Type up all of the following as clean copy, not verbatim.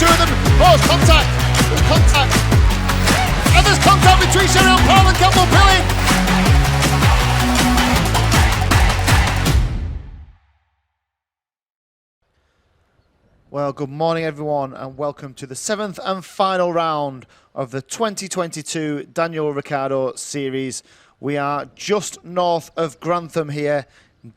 two of them. Oh, there's contact. There's contact. And there's contact between Cheryl Powell and Campbell Pilling. Well, good morning everyone and welcome to the 7th and final round of the 2022 Daniel Ricciardo Series. We are just north of Grantham here,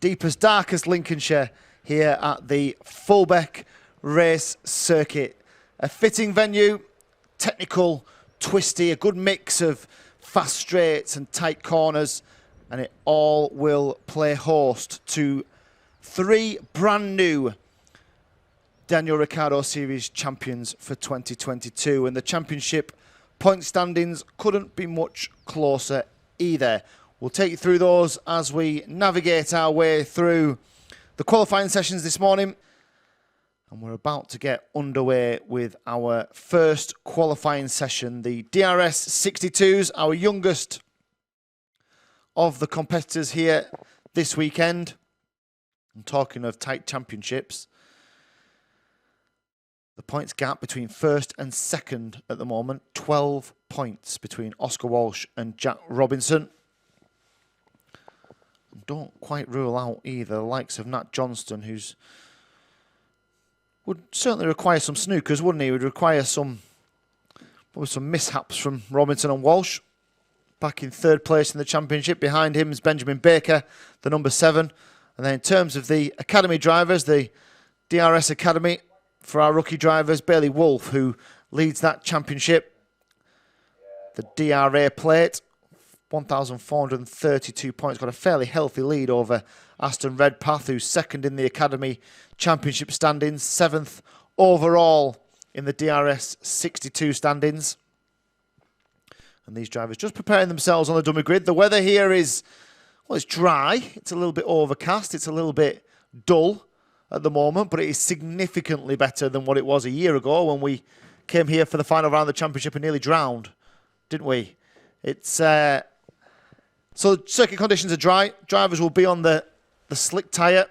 deepest, darkest Lincolnshire, here at the Fulbeck race circuit. A fitting venue, technical, twisty, a good mix of fast straights and tight corners, and it all will play host to three brand new Daniel Ricciardo Series champions for 2022, and the championship point standings couldn't be much closer either. We'll take you through those as we navigate our way through the qualifying sessions this morning, and we're about to get underway with our first qualifying session, the DRS62s, our youngest of the competitors here this weekend. I'm talking of tight championships. The points gap between first and second at the moment, 12 points between Oscar Walsh and Jack Robinson. Don't quite rule out either the likes of Nat Johnston, who's would certainly require some snookers, wouldn't he? Would require probably some mishaps from Robinson and Walsh. Back in third place in the championship. Behind him is Benjamin Baker, the number 7. And then in terms of the academy drivers, the DRS Academy, for our rookie drivers, Bailey Wolfe, who leads that championship. The DRA plate, 1,432 points, got a fairly healthy lead over Aston Redpath, who's second in the Academy Championship standings, 7th overall in the DRS62 standings. And these drivers just preparing themselves on the dummy grid. The weather here is, well, it's dry. It's a little bit overcast. It's a little bit dull at the moment, but it is significantly better than what it was a year ago when we came here for the final round of the championship and nearly drowned, didn't we? It's so circuit conditions are dry. Drivers will be on the slick tyre,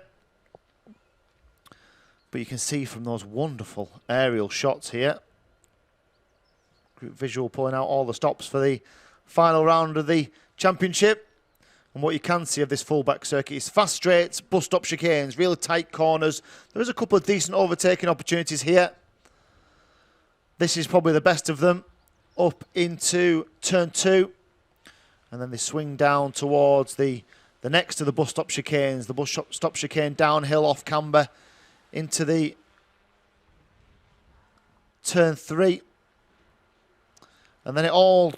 but you can see from those wonderful aerial shots here, group visual pulling out all the stops for the final round of the championship. And what you can see of this Fulbeck circuit is fast straights, bus-stop chicanes, really tight corners. There is a couple of decent overtaking opportunities here. This is probably the best of them, up into turn 2. And then they swing down towards the next of the bus-stop chicanes, the bus-stop chicane downhill off camber into the turn 3. And then it all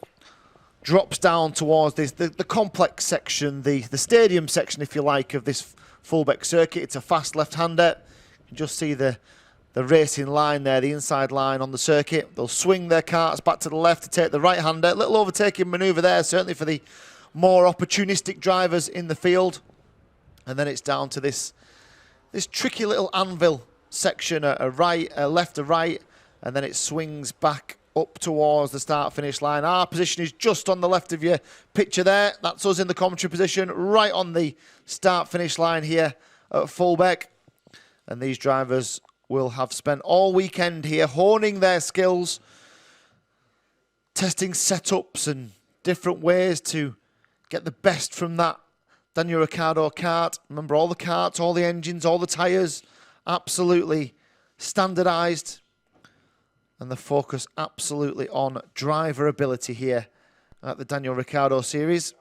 drops down towards this the complex section, the stadium section, if you like, of this Fulbeck circuit. It's a fast left-hander. You can just see the racing line there, the inside line on the circuit. They'll swing their carts back to the left to take the right-hander. Little overtaking manoeuvre there, certainly for the more opportunistic drivers in the field. And then it's down to this tricky little anvil section, a left, a right, and then it swings back up towards the start-finish line. Our position is just on the left of your picture there. That's us in the commentary position, right on the start-finish line here at Fulbeck. And these drivers will have spent all weekend here honing their skills, testing setups and different ways to get the best from that Daniel Ricciardo kart. Remember, all the karts, all the engines, all the tyres, absolutely standardised. And the focus absolutely on driver ability here at the Daniel Ricciardo Series.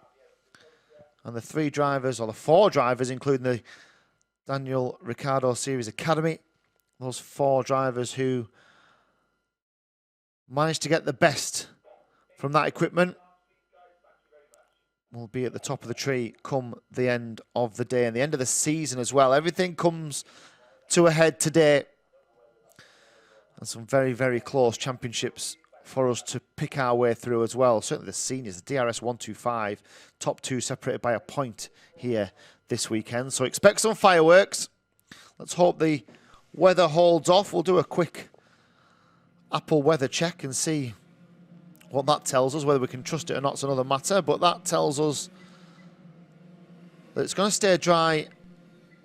And the 3 drivers, or the 4 drivers, including the Daniel Ricciardo Series Academy, those 4 drivers who managed to get the best from that equipment will be at the top of the tree come the end of the day and the end of the season as well. Everything comes to a head today. And some very, very close championships for us to pick our way through as well. Certainly the seniors, the DRS125, top 2 separated by a point here this weekend. So expect some fireworks. Let's hope the weather holds off. We'll do a quick Apple weather check and see what that tells us. Whether we can trust it or not is another matter, but that tells us that it's going to stay dry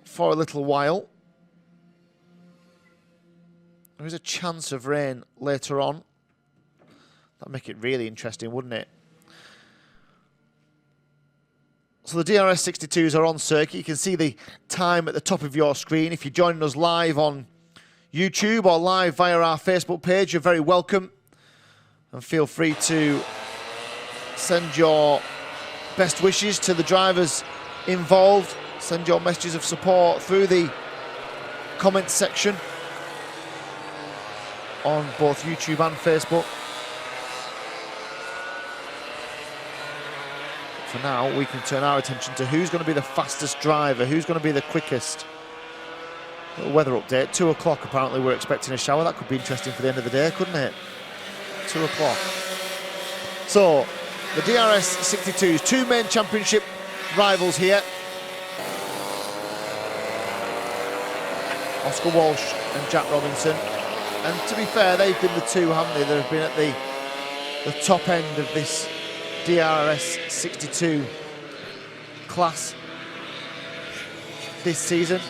for a little while. There is a chance of rain later on. That'd make it really interesting, wouldn't it? So the DRS62s are on circuit. You can see the time at the top of your screen. If you're joining us live on YouTube or live via our Facebook page, you're very welcome. And feel free to send your best wishes to the drivers involved. Send your messages of support through the comments section on both YouTube and Facebook. For now, we can turn our attention to who's going to be the fastest driver, who's going to be the quickest. Little weather update, 2 o'clock apparently we're expecting a shower. That could be interesting for the end of the day, couldn't it? 2 o'clock. So, the DRS62's 2 main championship rivals here. Oscar Walsh and Jack Robinson. And to be fair, they've been the two, haven't they, that have been at the top end of this DRS62 class this season.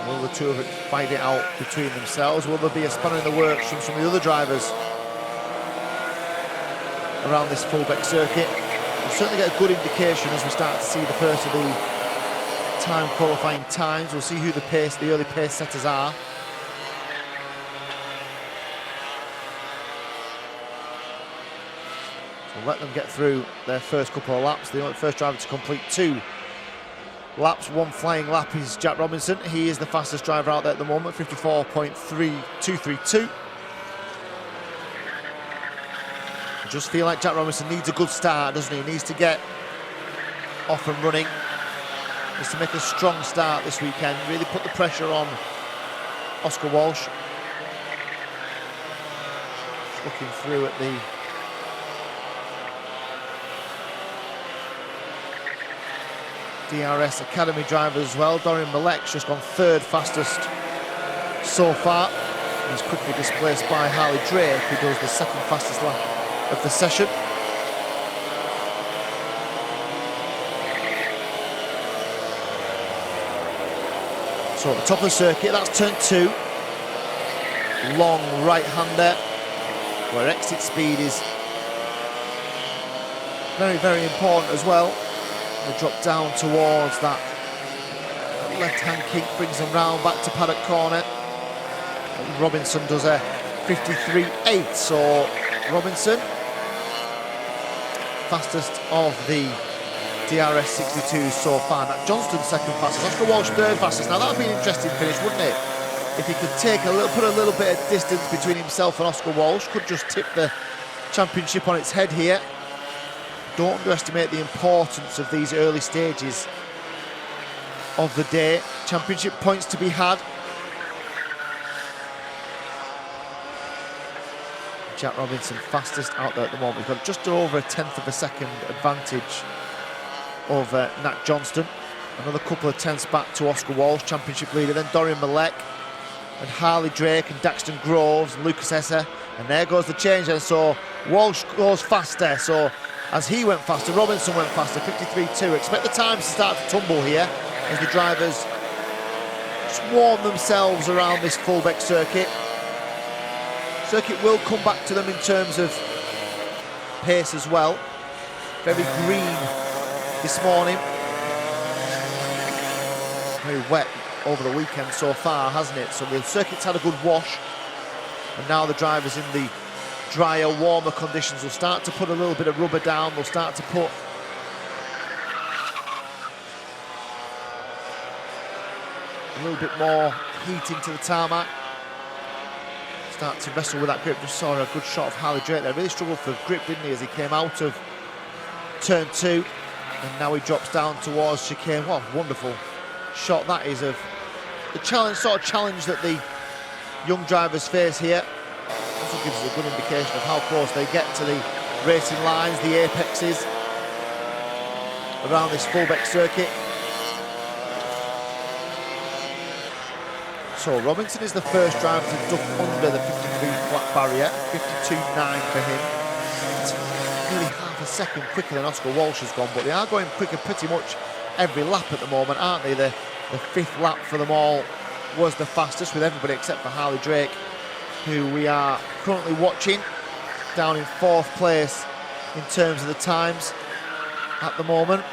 Will the two of it fight it out between themselves? Will there be a spanner in the works from some of the other drivers around this Fulbeck circuit? We'll certainly get a good indication as we start to see the first of the time qualifying times. We'll see who the early pace setters are. Let them get through their first couple of laps. The first driver to complete 2 laps, 1 flying lap is Jack Robinson. He is the fastest driver out there at the moment, 54.232. I just feel like Jack Robinson needs a good start, doesn't he? He needs to get off and running. He needs to make a strong start this weekend, really put the pressure on Oscar Walsh. Just looking through at the DRS Academy drivers as well. Dorian Malek's just gone 3rd fastest so far. He's quickly displaced by Harley Drake, who does the 2nd fastest lap of the session. So at the top of the circuit, that's turn 2. Long right-hander, where exit speed is very, very important as well. They drop down towards that left-hand kink, brings them round back to paddock corner. And Robinson does a 53.8, so Robinson, fastest of the DRS62 so far. That Johnston 2nd fastest, Oscar Walsh 3rd fastest. Now that would be an interesting finish, wouldn't it? If he could take put a little bit of distance between himself and Oscar Walsh, could just tip the championship on its head here. Don't underestimate the importance of these early stages of the day. Championship points to be had. Jack Robinson fastest out there at the moment. He's got just over a 1/10 of a second advantage over Nat Johnston. Another couple of tenths back to Oscar Walsh, championship leader. Then Dorian Malek and Harley Drake and Daxton Groves and Lucas Esser. And there goes the change then. So Walsh goes faster. So as he went faster, Robinson went faster, 53.2. Expect the times to start to tumble here as the drivers swarm themselves around this Fulbeck circuit. Circuit will come back to them in terms of pace as well. Very green this morning. Very wet over the weekend so far, hasn't it? So the circuit's had a good wash, and now the drivers in the drier, warmer conditions will start to put a little bit of rubber down. They'll start to put a little bit more heat into the tarmac. Start to wrestle with that grip. Just saw a good shot of Harley Drake there. Really struggled for grip, didn't he, as he came out of turn 2. And now he drops down towards chicane. What a wonderful shot that is of the challenge, sort of challenge that the young drivers face here. Also gives us a good indication of how close they get to the racing lines, the apexes around this Fulbeck circuit. So Robinson is the first driver to duck under the 53 flat barrier, 52.9 for him. It's nearly half a second quicker than Oscar Walsh has gone, but they are going quicker pretty much every lap at the moment, aren't they? The The 5th lap for them all was the fastest, with everybody except for Harley Drake, who we are currently watching down in 4th place in terms of the times at the moment.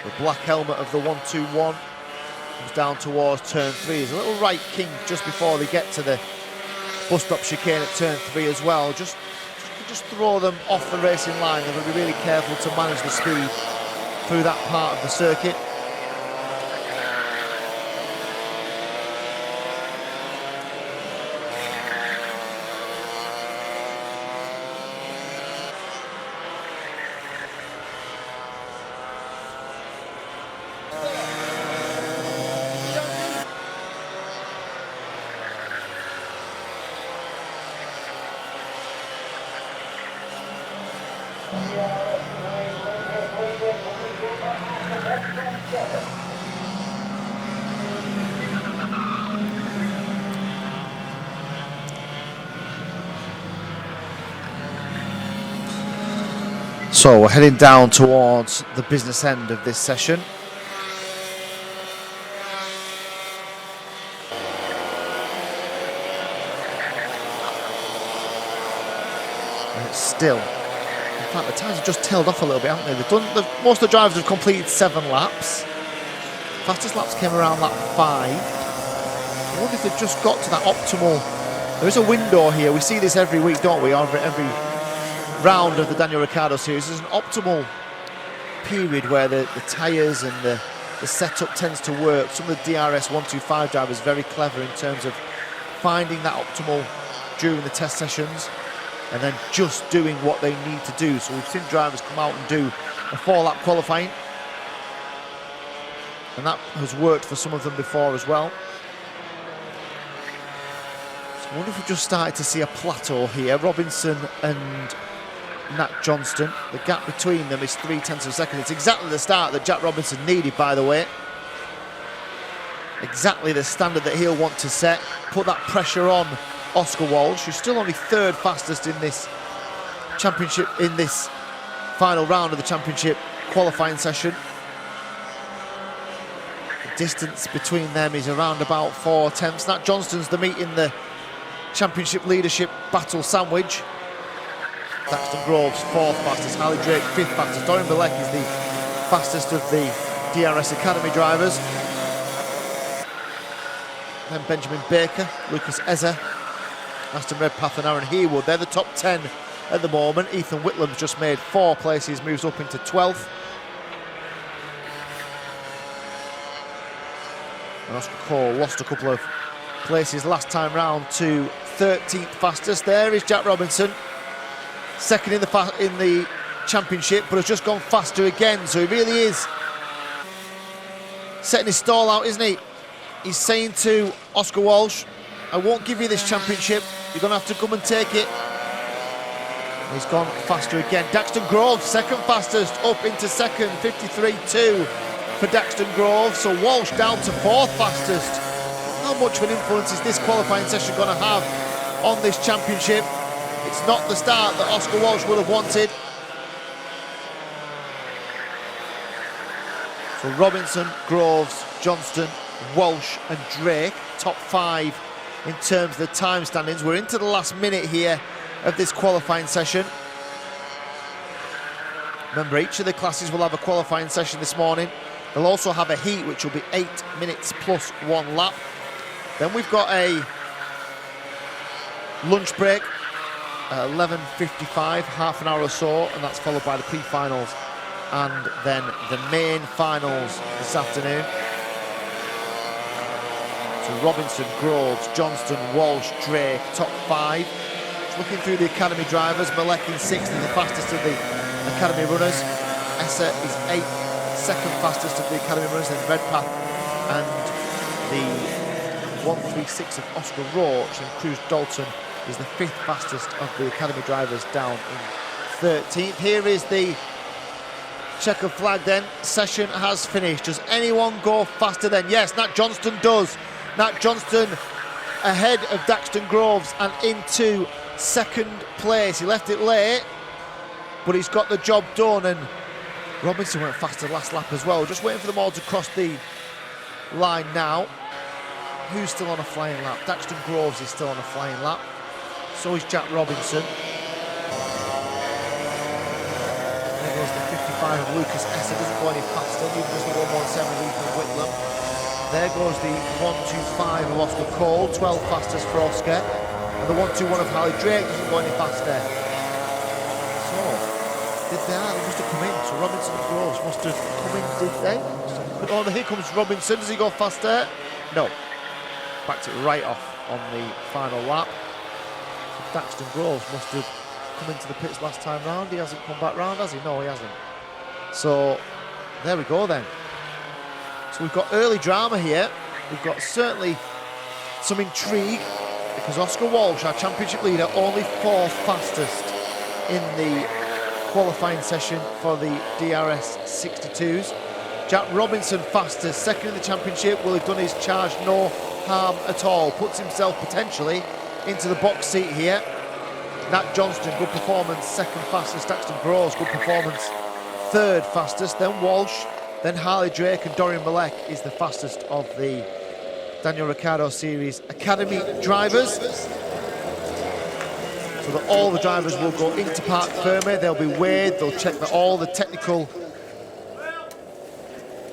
The black helmet of the 121 comes down towards turn 3. There's a little right king just before they get to the bus stop chicane at turn 3 as well. Just throw them off the racing line. They've got to be really careful to manage the speed through that part of the circuit. So we're heading down towards the business end of this session. And it's still, in fact, the times have just tailed off a little bit, haven't they? Most of the drivers have completed 7 laps. Fastest laps came around lap 5. I wonder if they've just got to that optimal. There is a window here. We see this every week, don't we? Every round of the Daniel Ricciardo Series. There's an optimal period where the tyres and the setup tends to work. Some of the DRS125 drivers are very clever in terms of finding that optimal during the test sessions and then just doing what they need to do. So we've seen drivers come out and do a 4-lap qualifying, and that has worked for some of them before as well. So I wonder if we've just started to see a plateau here. Robinson and Nat Johnston, the gap between them is 0.3 of a second. It's exactly the start that Jack Robinson needed, by the way. Exactly the standard that he'll want to set. Put that pressure on Oscar Walsh, who's still only 3rd fastest in this championship, in this final round of the championship qualifying session. The distance between them is around about 4/10. Nat Johnston's the meat in the championship leadership battle sandwich. Daxton Groves 4th fastest, Harley Drake 5th fastest. Dorian Fulbeck is the fastest of the DRS Academy drivers. Then Benjamin Baker, Lucas Eza, Aston Redpath and Aaron Heawood. They're the top 10 at the moment. Ethan Whitlam's just made 4 places, moves up into 12th. And Oscar Cole lost a couple of places last time round to 13th fastest. There is Jack Robinson, 2nd in the championship, but has just gone faster again. So he really is setting his stall out, isn't he? He's saying to Oscar Walsh, I won't give you this championship. You're going to have to come and take it. He's gone faster again. Daxton Groves, 2nd fastest, up into 2nd, 53.2 for Daxton Groves. So Walsh down to 4th fastest. How much of an influence is this qualifying session going to have on this championship? It's not the start that Oscar Walsh would have wanted. So Robinson, Groves, Johnston, Walsh and Drake, top 5 in terms of the time standings. We're into the last minute here of this qualifying session. Remember, each of the classes will have a qualifying session this morning. They'll also have a heat, which will be 8 minutes plus 1 lap. Then we've got a lunch break at 11:55, half an hour or so, and that's followed by the pre-finals and then the main finals this afternoon. So Robinson, Groves, Johnston, Walsh, Drake, top 5. Just looking through the academy drivers, Malek in 6th, is the fastest of the academy runners. Essa is 8th, 2nd fastest of the academy runners. Then Redpath and the 136 of Oscar Roach, and Cruz Dalton is the 5th fastest of the academy drivers, down in 13th. Here is the checker flag then. Session has finished. Does anyone go faster then? Yes, Nat Johnston does. Nat Johnston ahead of Daxton Groves and into 2nd place. He left it late, but he's got the job done, and Robinson went faster last lap as well. Just waiting for them all to cross the line now. Who's still on a flying lap? Daxton Groves is still on a flying lap. So is Jack Robinson. There goes the 55 of Lucas Esser. Doesn't go any faster. Even just the 117 of Ethan Whitlam. There goes the 125 of Oscar Cole. 12 fastest for Oscar. And the 121 of Harley Drake doesn't go any faster. So, they must have come in. So Robinson and Groves must have come in, did they? Oh, here comes Robinson. Does he go faster? No. Backed it right off on the final lap. So Daxton Groves must have come into the pits last time round. He hasn't come back round, has he? No, he hasn't. So there we go then. So we've got early drama here. We've got certainly some intrigue because Oscar Walsh, our championship leader, only 4th fastest in the qualifying session for the DRS62s. Jack Robinson fastest, 2nd in the championship, will have done his charge no harm at all. Puts himself potentially into the box seat here. Nat Johnston, good performance, 2nd fastest. Daxton Groves, good performance, 3rd fastest. Then Walsh, then Harley Drake, and Dorian Malek is the fastest of the Daniel Ricciardo Series Academy drivers. So that all the drivers will go into Parc Ferme. They'll be weighed, they'll check that all the technical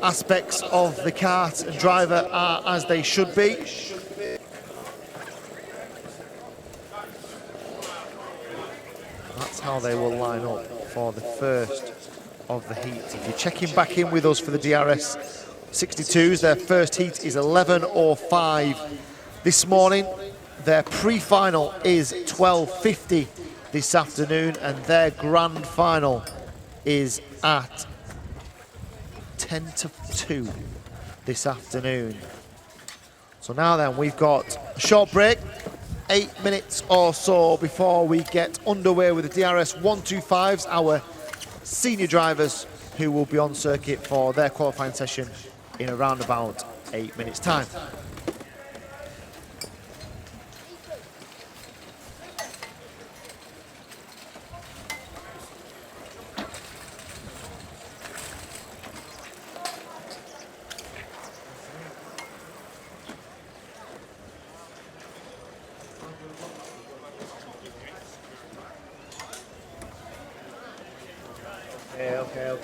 aspects of the kart and driver are as they should be. That's how they will line up for the first of the heat. If you're checking back in with us for the DRS62s, their first heat is 11:05 this morning. Their pre-final is 12:50 this afternoon, and their grand final is at 10 to 2 this afternoon. So now then, we've got a short break, 8 minutes or so before we get underway with the DRS 125s, our senior drivers who will be on circuit for their qualifying session in around about 8 minutes time.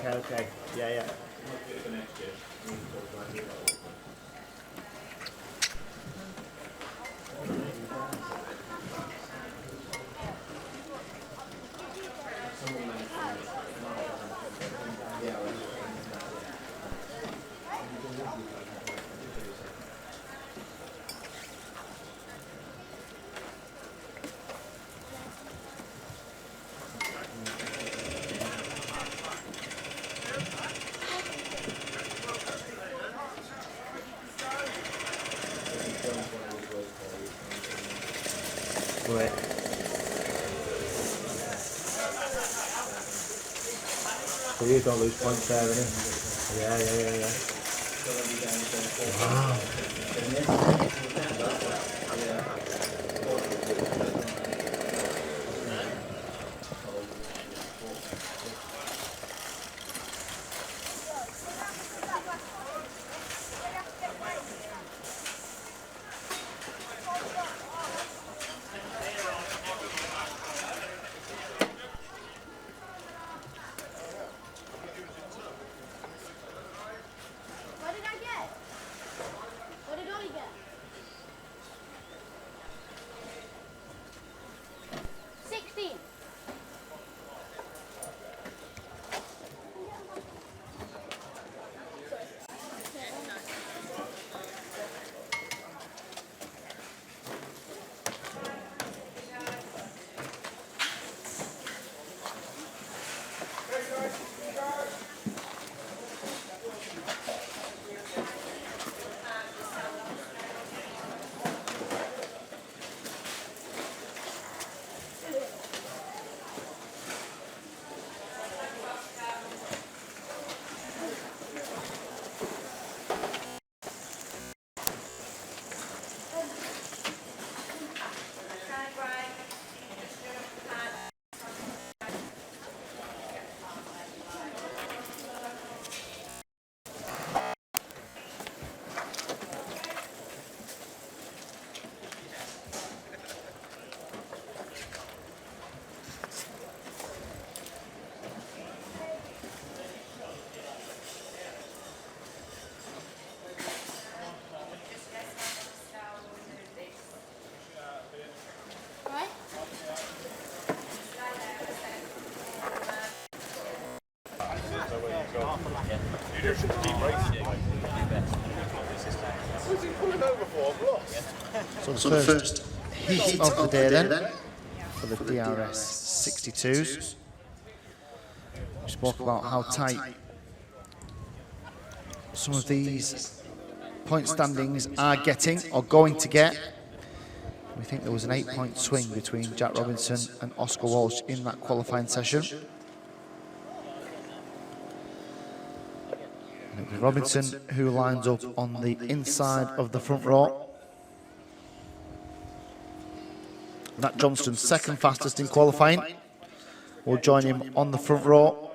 Okay. Yeah. Right. So you don't lose points there, innit? Yeah. Wow. What did I get? What did Ollie get? So the first heat of the day then, for the DRS62s. We spoke about how tight some of these point standings are getting, or going to get. We think there was an 8-point swing between Jack Robinson and Oscar Walsh in that qualifying session. And it was Robinson who lines up on the inside of the front row. Nat Johnston, second fastest in qualifying, will join him on the front row.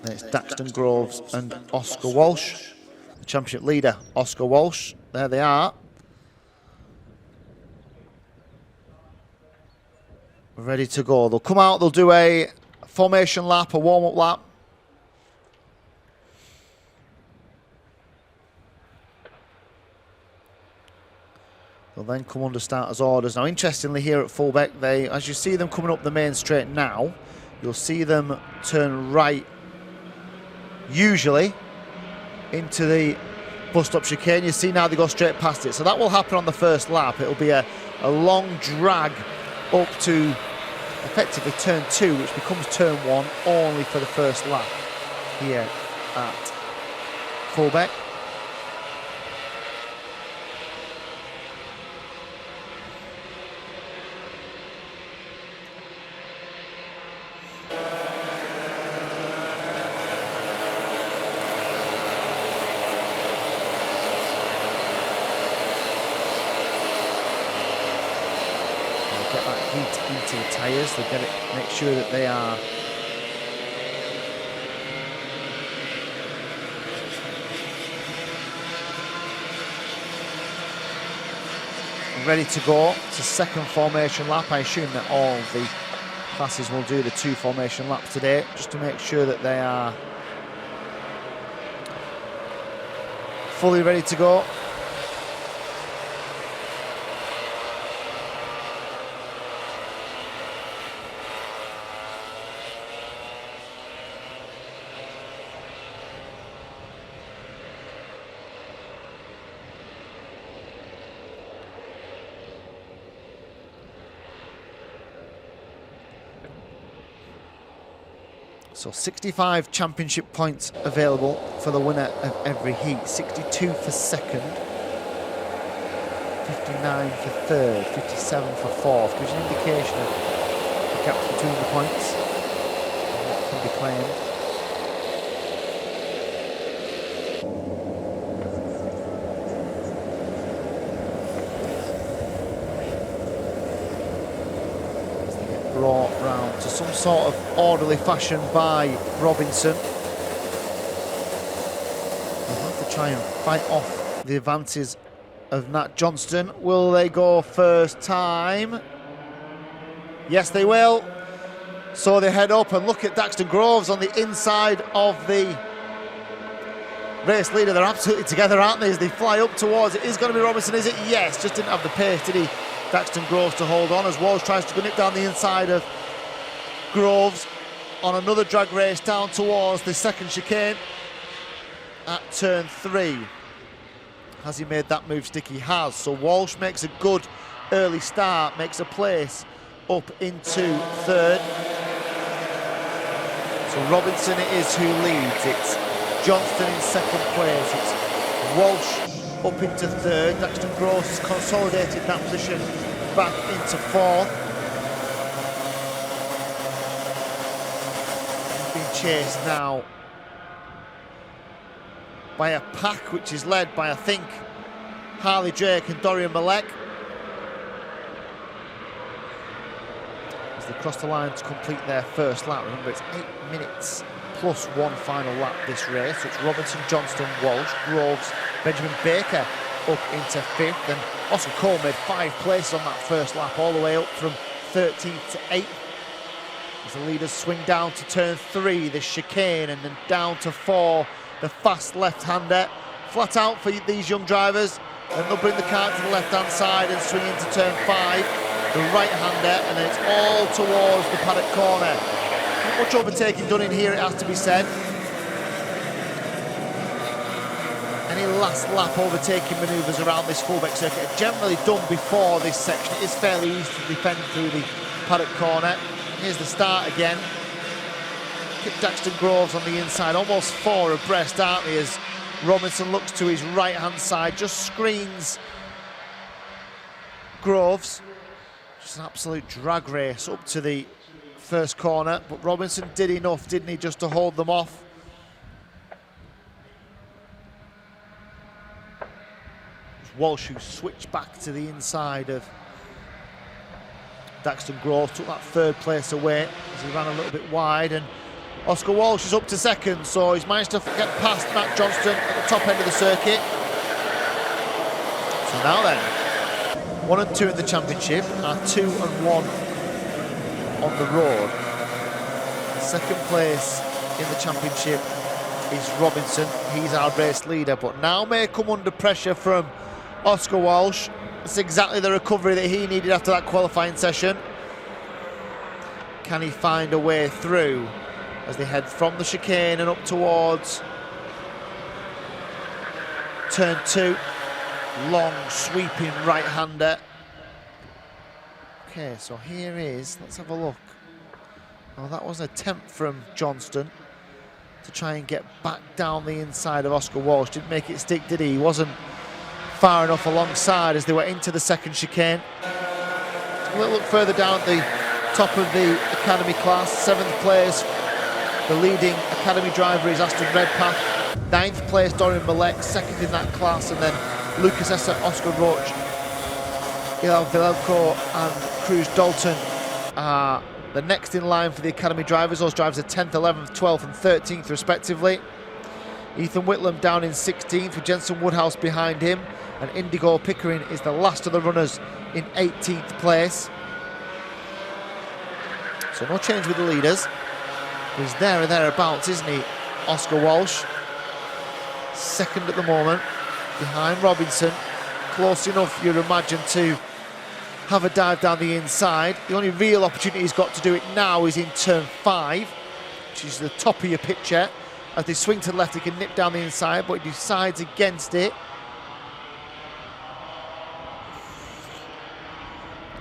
Then it's Daxton Groves and Oscar Walsh. The championship leader, Oscar Walsh. There they are. Ready to go. They'll come out, they'll do a formation lap, a warm-up lap. They'll then come under starters' orders. Now, interestingly, here at Fulbeck, as you see them coming up the main straight now, you'll see them turn right, usually, into the bus stop chicane. You see now they go straight past it. So that will happen on the first lap. It'll be a long drag up to effectively turn 2, which becomes turn 1 only for the first lap here at Fulbeck. Get that heat into the tyres, they get it, make sure that they are ready to go. It's a second formation lap. I assume that all the classes will do the 2 formation laps today, just to make sure that they are fully ready to go. So 65 championship points available for the winner of every heat. 62 for second, 59 for third, 57 for fourth. Gives you an indication of the gaps between the points and what can be claimed. Brought round to some sort of orderly fashion by Robinson. They'll have to try and fight off the advances of Nat Johnston. Will they go first time? Yes, they will. So they head up and look at Daxton Groves on the inside of the race leader. They're absolutely together, aren't they, as they fly up towards it. Is going to be Robinson, is it? Yes, just didn't have the pace, did he? Daxton Groves to hold on as Walsh tries to nip down the inside of Groves on another drag race down towards the second chicane at turn 3. Has he made that move stick? He has. So Walsh makes a good early start, makes a place up into third. So Robinson it is who leads. It's Johnston in second place. It's Walsh up into third. Daxton Groves has consolidated that position back into fourth. He's being chased now by a pack which is led by, I think, Harley Drake and Dorian Malek. As they cross the line to complete their first lap. Remember, it's 8 minutes plus 1 final lap this race. So it's Robinson, Johnston, Walsh, Groves, Benjamin Baker up into 5th, and Oscar Cole made 5 places on that first lap, all the way up from 13th to 8th. As the leaders swing down to turn 3, the chicane, and then down to 4, the fast left-hander. Flat out for these young drivers, and they'll bring the car to the left-hand side and swing into turn 5, the right-hander, and then it's all towards the paddock corner. Not much overtaking done in here, it has to be said. Any last lap overtaking manoeuvres around this Fulbeck circuit are generally done before this section. It is fairly easy to defend through the paddock corner. Here's the start again. Kip Daxton Groves on the inside, almost 4 abreast, aren't we, as Robinson looks to his right-hand side, just screens Groves. Just an absolute drag race up to the first corner, but Robinson did enough, didn't he, just to hold them off. Walsh, who switched back to the inside of Daxton Groves, took that third place away as he ran a little bit wide, and Oscar Walsh is up to second, so he's managed to get past Matt Johnston at the top end of the circuit. So now then, 1 and 2 in the championship, and 2 and 1 on the road. Second place in the championship is Robinson. He's our race leader, but now may come under pressure from Oscar Walsh. It's exactly the recovery that he needed after that qualifying session. Can he find a way through as they head from the chicane and up towards turn 2? Long sweeping right-hander. Okay, so here is, let's have a look. Oh, that was an attempt from Johnston to try and get back down the inside of Oscar Walsh. Didn't make it stick, did he? He wasn't far enough alongside as they were into the second chicane. A little look further down at the top of the academy class, 7th place. The leading academy driver is Aston Redpath. 9th place Dorian Malek, 2nd in that class, and then Lucas Esser, Oscar Roach, Ilal Vilelko and Cruz Dalton are the next in line for the academy drivers. Those drivers are 10th, 11th, 12th and 13th respectively. Ethan Whitlam down in 16th with Jensen Woodhouse behind him, and Indigo Pickering is the last of the runners in 18th place. So no change with the leaders. He's there or thereabouts, isn't he? Oscar Walsh, 2nd at the moment, behind Robinson. Close enough, you'd imagine, to have a dive down the inside. The only real opportunity he's got to do it now is in turn 5, which is the top of your picture. As they swing to the left, he can nip down the inside, but he decides against it.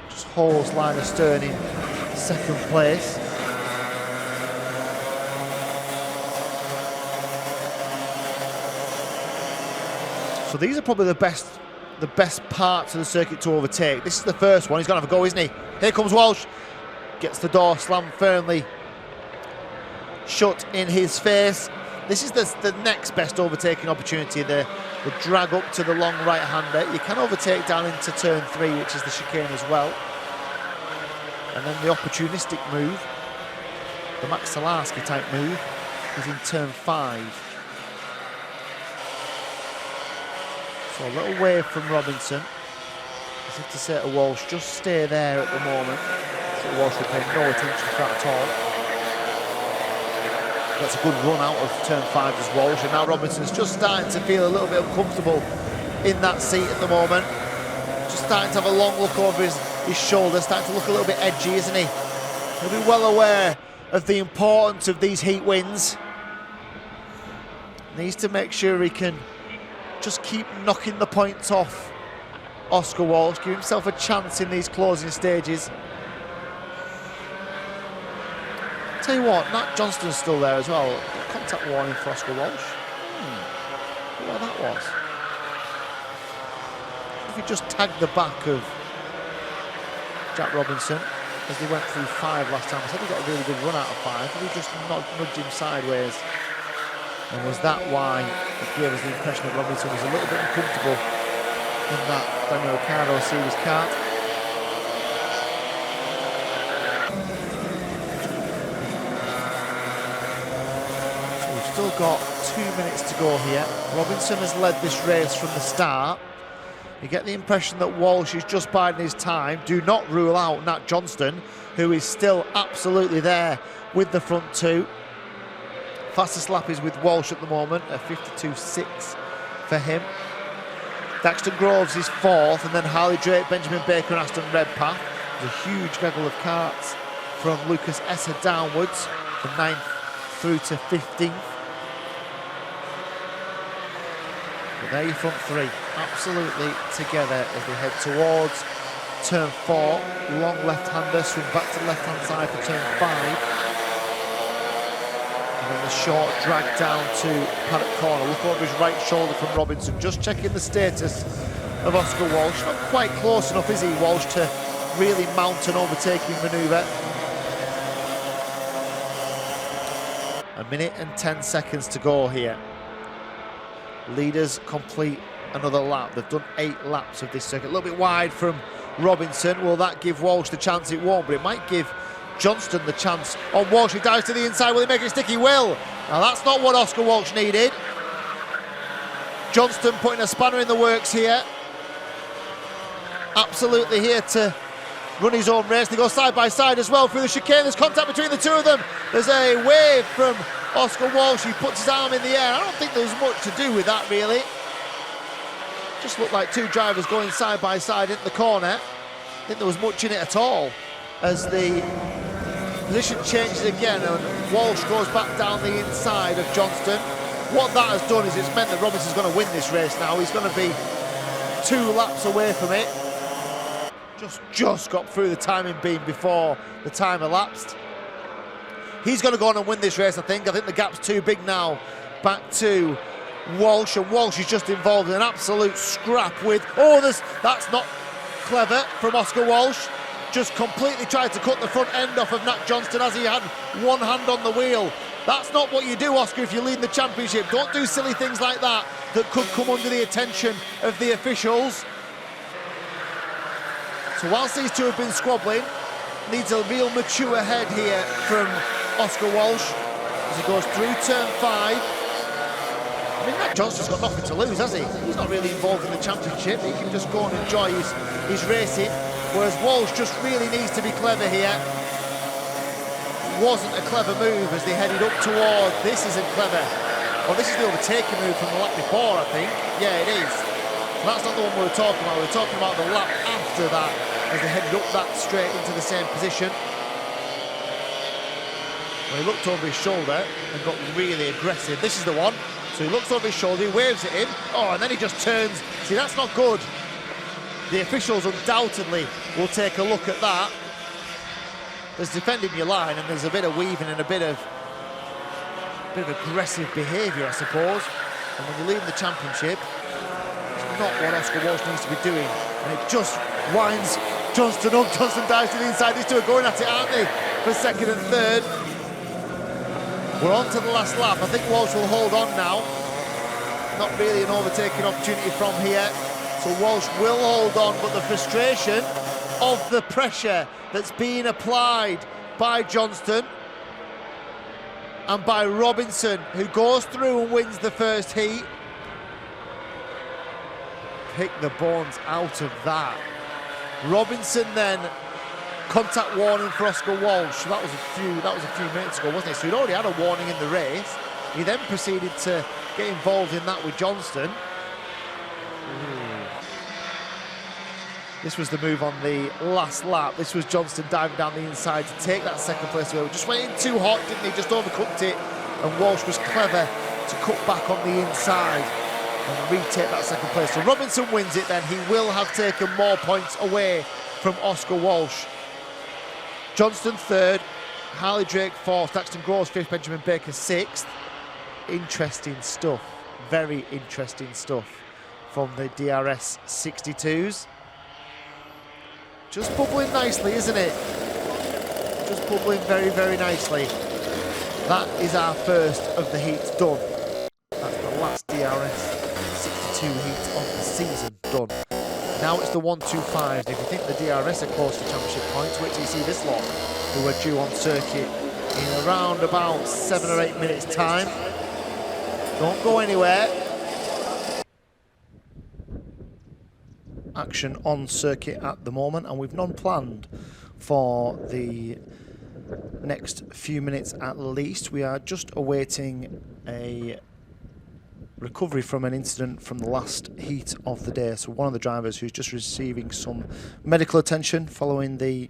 Just holds line astern in 2nd place. So these are probably the best parts of the circuit to overtake. This is the first one. He's going to have a go, isn't he? Here comes Walsh. Gets the door slammed firmly shut in his face. This is the next best overtaking opportunity, the drag up to the long right-hander. You can overtake down into turn 3, which is the chicane as well. And then the opportunistic move, the Max Salarski type move, is in turn 5. So a little wave from Robinson, as if to say to Walsh, just stay there at the moment. So Walsh will pay no attention to that at all. That's a good run out of turn 5 as Walsh, and now Robinson's just starting to feel a little bit uncomfortable in that seat at the moment. Just starting to have a long look over his shoulder, starting to look a little bit edgy, isn't he? He'll be well aware of the importance of these heat wins. Needs to make sure he can just keep knocking the points off Oscar Walsh, give himself a chance in these closing stages. Tell you what, Nat Johnston's still there as well. Contact warning for Oscar Walsh. Look what that was. If he just tagged the back of Jack Robinson as they went through 5 last time. I said he got a really good run out of 5. Did he just nudge him sideways? And was that why it gave us the impression that Robinson was a little bit uncomfortable in that Daniel Ricciardo Series kart? So we've still got 2 minutes to go here. Robinson has led this race from the start. You get the impression that Walsh is just biding his time. Do not rule out Nat Johnston, who is still absolutely there with the front 2. Fastest lap is with Walsh at the moment, a 52.6 for him. Daxton Groves is 4th, and then Harley Drake, Benjamin Baker and Aston Redpath. There's a huge gaggle of karts from Lucas Esser downwards, from 9th through to 15th. But there your front three, absolutely together as they head towards turn 4. Long left-hander, swing back to the left-hand side for turn 5. And then the short drag down to paddock corner. Look over his right shoulder from Robinson. Just checking the status of Oscar Walsh. Not quite close enough, is he, Walsh, to really mount an overtaking manoeuvre. A minute and 10 seconds to go here. Leaders complete another lap. They've done 8 laps of this circuit. A little bit wide from Robinson. Will that give Walsh the chance? It won't, but it might give Johnston the chance on Walsh. He dives to the inside. Will he make it stick? He will. Now that's not what Oscar Walsh needed. Johnston putting a spanner in the works here. Absolutely here to run his own race. They go side by side as well through the chicane. There's contact between the two of them. There's a wave from Oscar Walsh. He puts his arm in the air. I don't think there's much to do with that, really. Just looked like two drivers going side by side into the corner. I think there was much in it at all. As the position changes again and Walsh goes back down the inside of Johnston. What that has done is it's meant that Robinson's going to win this race now. He's going to be 2 laps away from it. Just got through the timing beam before the time elapsed. He's going to go on and win this race, I think. I think the gap's too big now. Back to Walsh, and Walsh is just involved in an absolute scrap with... Oh, that's not clever from Oscar Walsh. Just completely tried to cut the front end off of Nat Johnston as he had one hand on the wheel. That's not what you do, Oscar, if you're leading the championship. Don't do silly things like that could come under the attention of the officials. So whilst these two have been squabbling, needs a real mature head here from Oscar Walsh as he goes through turn 5. I mean, Nat Johnston's got nothing to lose, has he? He's not really involved in the championship. He can just go and enjoy his racing, whereas Walsh just really needs to be clever here. Wasn't a clever move as they headed up toward... This isn't clever. Well, this is the overtaking move from the lap before, I think. Yeah, it is. That's not the one we were talking about. We were talking about the lap after that as they headed up that straight into the same position. Well, he looked over his shoulder and got really aggressive. This is the one. So he looks over his shoulder, he waves at him. Oh, and then he just turns. See, that's not good. The officials undoubtedly will take a look at that. There's defending your line and there's a bit of weaving and a bit of aggressive behaviour, I suppose. And when you're leading the championship, it's not what Oscar Walsh needs to be doing. And it just winds Johnston up. Johnston dives to the inside. These two are going at it, aren't they? For second and third. We're on to the last lap. I think Walsh will hold on now. Not really an overtaking opportunity from here. So Walsh will hold on, but the frustration of the pressure that's being applied by Johnston and by Robinson, who goes through and wins the first heat. Pick the bones out of that. Robinson then, contact warning for Oscar Walsh. That was a few minutes ago, wasn't it? So he'd already had a warning in the race. He then proceeded to get involved in that with Johnston. This was the move on the last lap. This was Johnston diving down the inside to take that second place away. Just went in too hot, didn't he? Just overcooked it. And Walsh was clever to cut back on the inside and retake that second place. So Robinson wins it then. He will have taken more points away from Oscar Walsh. Johnston third, Harley Drake fourth, Daxton Groves fifth, Benjamin Baker sixth. Interesting stuff. Very interesting stuff from the DRS62s. Just bubbling nicely, isn't it? Just bubbling very, very nicely. That is our first of the heats done. That's the last DRS62 heat of the season done. Now it's the 1-2-5. If you think the DRS are close to championship points, wait till you see this lot, who are due on circuit in around about 7 or 8 minutes' time. Don't go anywhere. Action on circuit at the moment, and we've none planned for the next few minutes at least. We are just awaiting a recovery from an incident from the last heat of the day. So one of the drivers who's just receiving some medical attention following the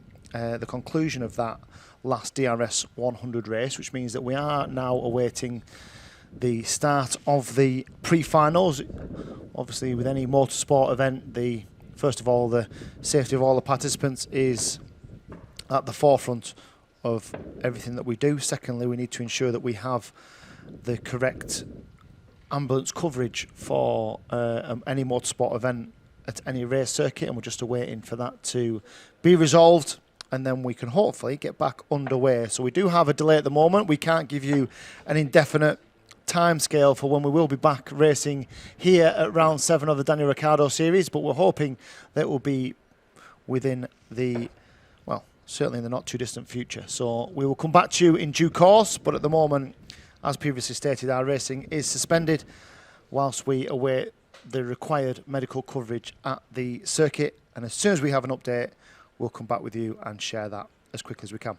conclusion of that last DRS 100 race, which means that we are now awaiting the start of the pre-finals. Obviously, with any motorsport event, first of all, the safety of all the participants is at the forefront of everything that we do. Secondly, we need to ensure that we have the correct ambulance coverage for any motorsport event at any race circuit, and we're just awaiting for that to be resolved, and then we can hopefully get back underway. So we do have a delay at the moment. We can't give you an indefinite timescale for when we will be back racing here at round 7 of the Daniel Ricciardo Series, but we're hoping that it will be within the, well, certainly in the not too distant future. So we will come back to you in due course, but at the moment, as previously stated, our racing is suspended whilst we await the required medical coverage at the circuit, and as soon as we have an update, we'll come back with you and share that as quickly as we can.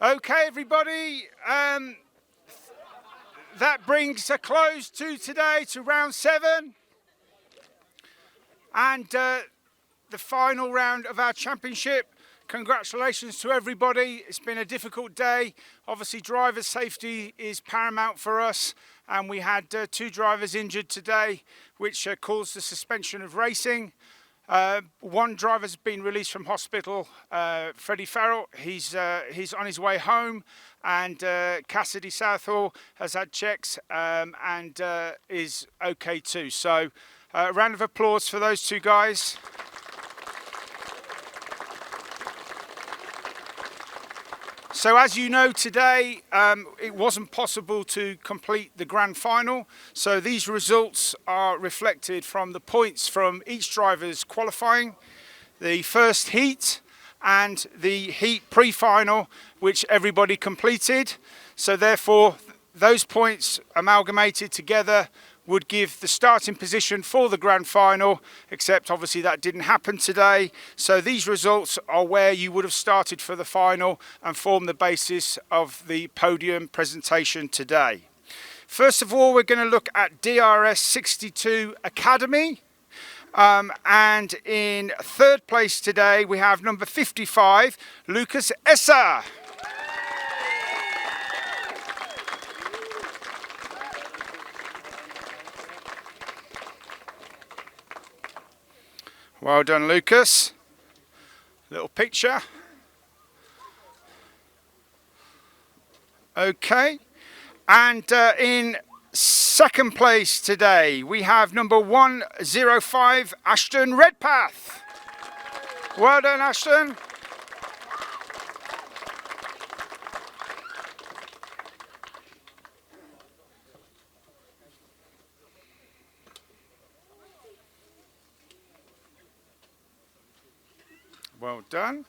Okay, everybody, that brings a close to today, to round 7. And the final round of our championship. Congratulations to everybody. It's been a difficult day. Obviously, driver safety is paramount for us. And we had 2 drivers injured today, which caused the suspension of racing. 1 driver's been released from hospital, Freddie Farrell. He's on his way home, and Cassidy Southall has had checks and is okay too. So a round of applause for those 2 guys. So as you know today, it wasn't possible to complete the grand final. So these results are reflected from the points from each driver's qualifying, the first heat and the heat pre-final, which everybody completed. So therefore, those points amalgamated together would give the starting position for the grand final, except obviously that didn't happen today. So these results are where you would have started for the final and form the basis of the podium presentation today. First of all, we're going to look at DRS62 Academy. And in 3rd place today, we have number 55, Lucas Esser. Well done, Lucas. Little picture. Okay. And in 2nd place today, we have number 105, Ashton Redpath. Well done, Ashton. Well done.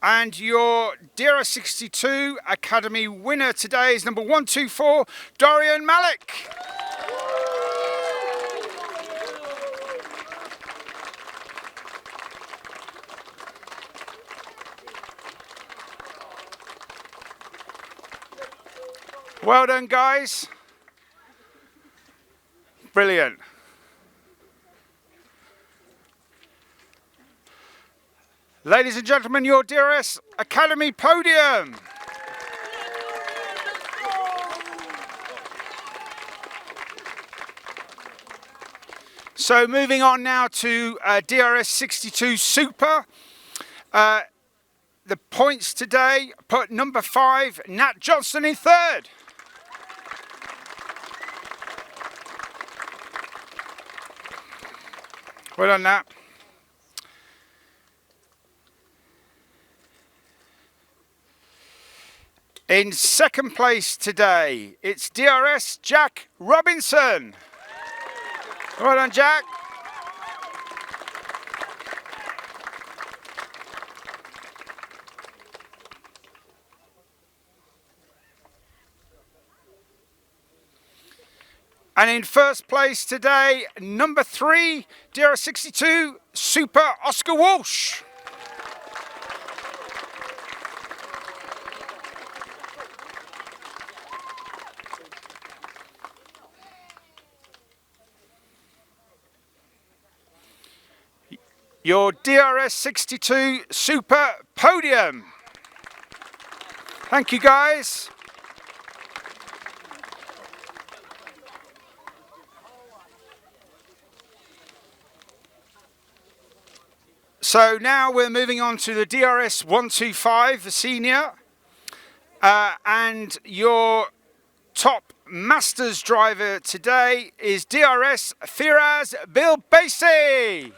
And your DRS62 Academy winner today is number 124, Dorian Malik. Well done, guys. Brilliant. Ladies and gentlemen, your DRS Academy podium. So moving on now to DRS62 Super. The points today put number 5, Nat Johnson in 3rd. Well done, Nat. In 2nd place today, it's DRS Jack Robinson. Well done, Jack. And in 1st place today, number 3, DRS62 Super Oscar Walsh. Your DRS62 Super podium. Thank you, guys. So now we're moving on to the DRS125, the senior. And your top Masters driver today is DRS Firaz Bilbaisi.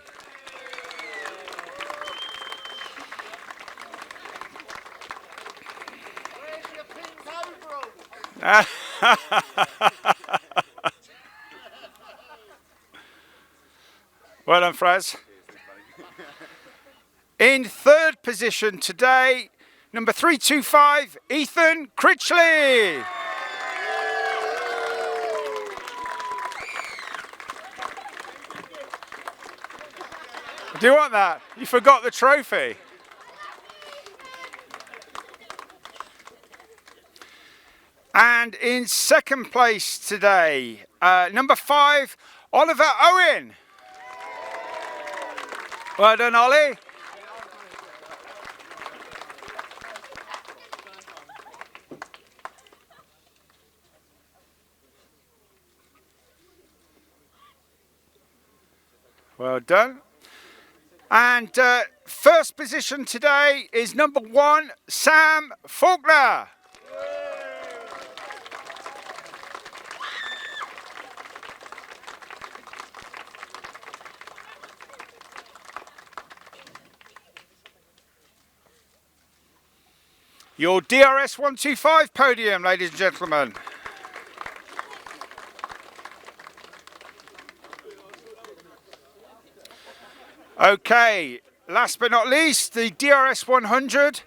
Well done, Fraz. In 3rd position today, number 325, Ethan Critchley. Do you want that? You forgot the trophy. And in second place today, number 5, Oliver Owen. Well done, Ollie. Well done. And first position today is number 1, Sam Faulkner. Your DRS125 podium, ladies and gentlemen. Okay, last but not least, the DRS100,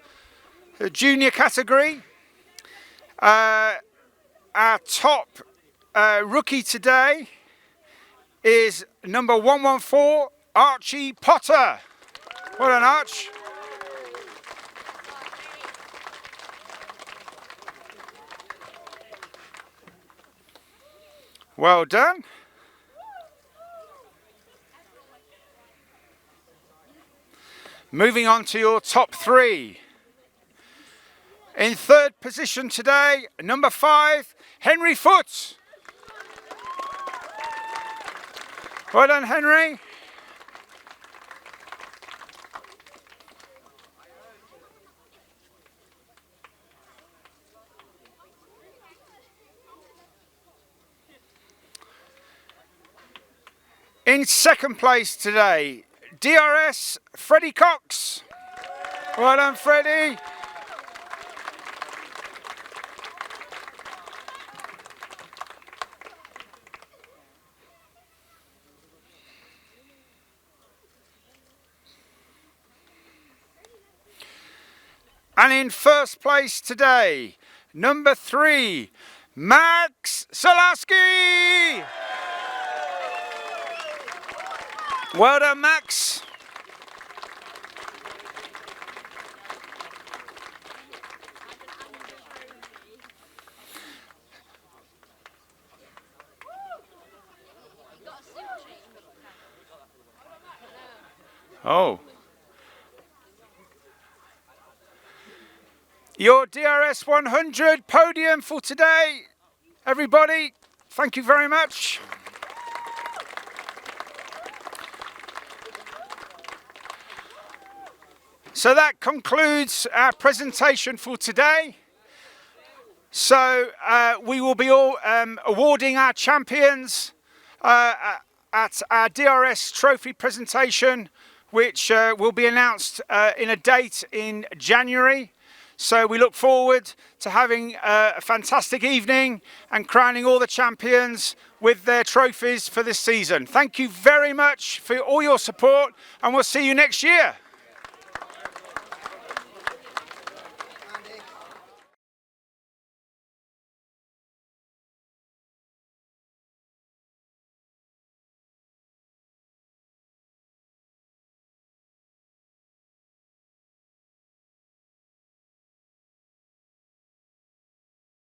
the junior category. Our top rookie today is number 114, Archie Potter. Well done, Arch. Well done. Moving on to your top 3. In third position today, number 5, Henry Foote. Well done, Henry. In second place today, DRS Freddie Cox. Well done, Freddie. And in first place today, number 3, Max Solaski. Well done, Max. Oh. Your DRS 100 podium for today, everybody. Thank you very much. So that concludes our presentation for today. So we will be all awarding our champions at our DRS trophy presentation, which will be announced in a date in January. So we look forward to having a fantastic evening and crowning all the champions with their trophies for this season. Thank you very much for all your support, and we'll see you next year.